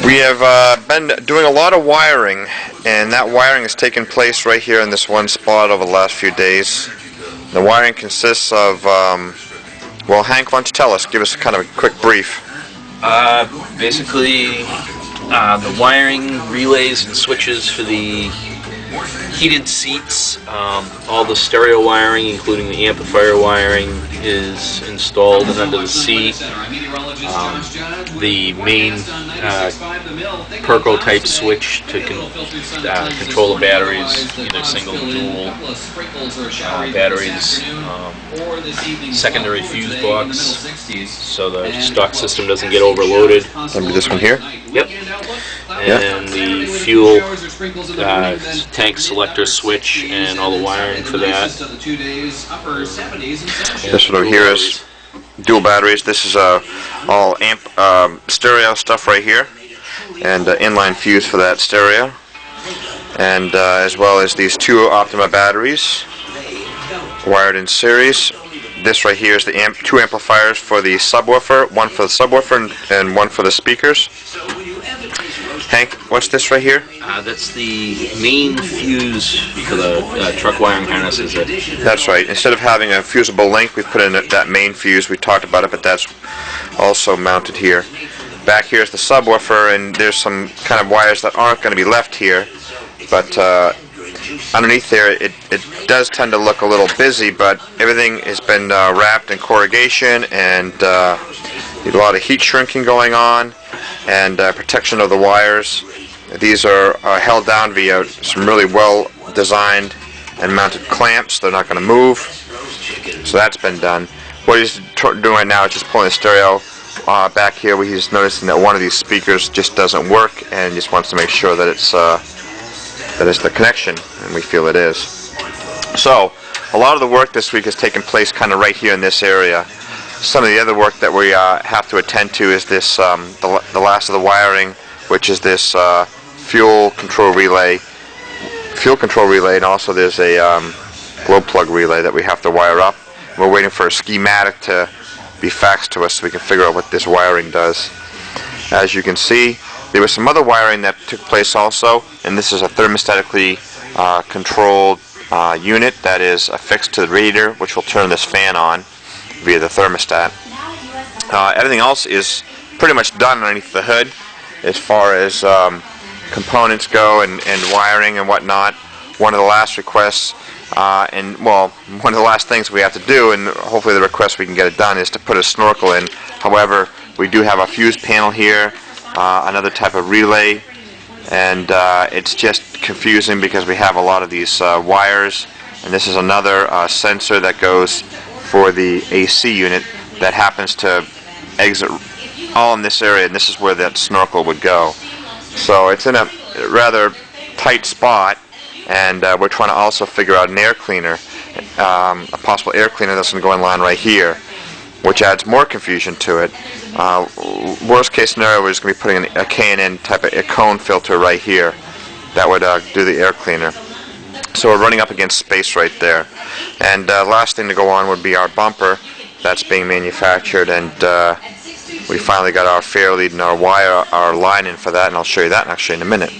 We have been doing a lot of wiring, and that wiring has taken place right here in this one spot over the last few days. The wiring consists of, well, Hank, why don't you tell us, give us kind of a quick brief. Basically, the wiring, relays, and switches for the heated seats, all the stereo wiring, including the amplifier wiring, is installed and under the seat. The main Perco type switch to control the batteries, either single or dual batteries. Secondary fuse box, so the stock system doesn't get overloaded. That'll be this one here? Yep. And the fuel tank selector switch and all the wiring for that. This one over here is dual batteries. This is all stereo stuff right here, and inline fuse for that stereo, and as well as these two Optima batteries wired in series. This right here is the two amplifiers for the subwoofer, one for the subwoofer and one for the speakers. Hank, what's this right here? That's the main fuse for the truck wiring harnesses. That's right. Instead of having a fusible link, we've put in that main fuse. We talked about it, but that's also mounted here. Back here is the subwoofer, and there's some kind of wires that aren't going to be left here, but underneath there it does tend to look a little busy, but everything has been wrapped in corrugation, and a lot of heat shrinking going on, and protection of the wires. These are held down via some really well designed and mounted clamps. They're not going to move, so that's been done. What he's doing right now is just pulling the stereo back here, where he's noticing that one of these speakers just doesn't work, and just wants to make sure that it's the connection, and we feel it is. So a lot of the work this week has taken place kind of right here in this area. Some of the other work that we have to attend to is this, the last of the wiring, which is this fuel control relay, and also there's a glow plug relay that we have to wire up. We're waiting for a schematic to be faxed to us so we can figure out what this wiring does. As you can see, there was some other wiring that took place also, and this is a thermostatically controlled unit that is affixed to the radiator, which will turn this fan on via the thermostat. Everything else is pretty much done underneath the hood as far as components go and wiring and whatnot. One of the last requests, one of the last things we have to do, and hopefully the request we can get it done, is to put a snorkel in. However, we do have a fuse panel here, another type of relay, and it's just confusing because we have a lot of these wires, and this is another sensor that goes for the AC unit that happens to exit all in this area, and this is where that snorkel would go. So it's in a rather tight spot, and we're trying to also figure out an air cleaner, a possible air cleaner that's going to go in line right here, which adds more confusion to it. Worst case scenario, we're just going to be putting a K&N type of a cone filter right here that would do the air cleaner. So we're running up against space right there. And last thing to go on would be our bumper that's being manufactured, and we finally got our fair lead and our wire, our line in for that, and I'll show you that actually in a minute.